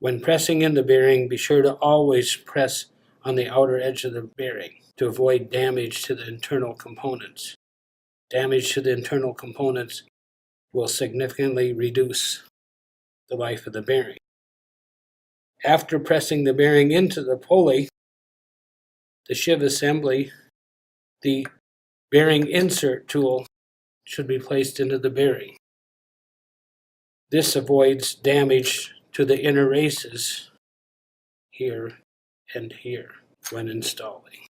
When pressing in the bearing, be sure to always press on the outer edge of the bearing to avoid damage to the internal components. Damage to the internal components will significantly reduce the life of the bearing. After pressing the bearing into the pulley, the sheave assembly, the bearing insert tool should be placed into the bearing. This avoids damage to the inner races here and here when installing.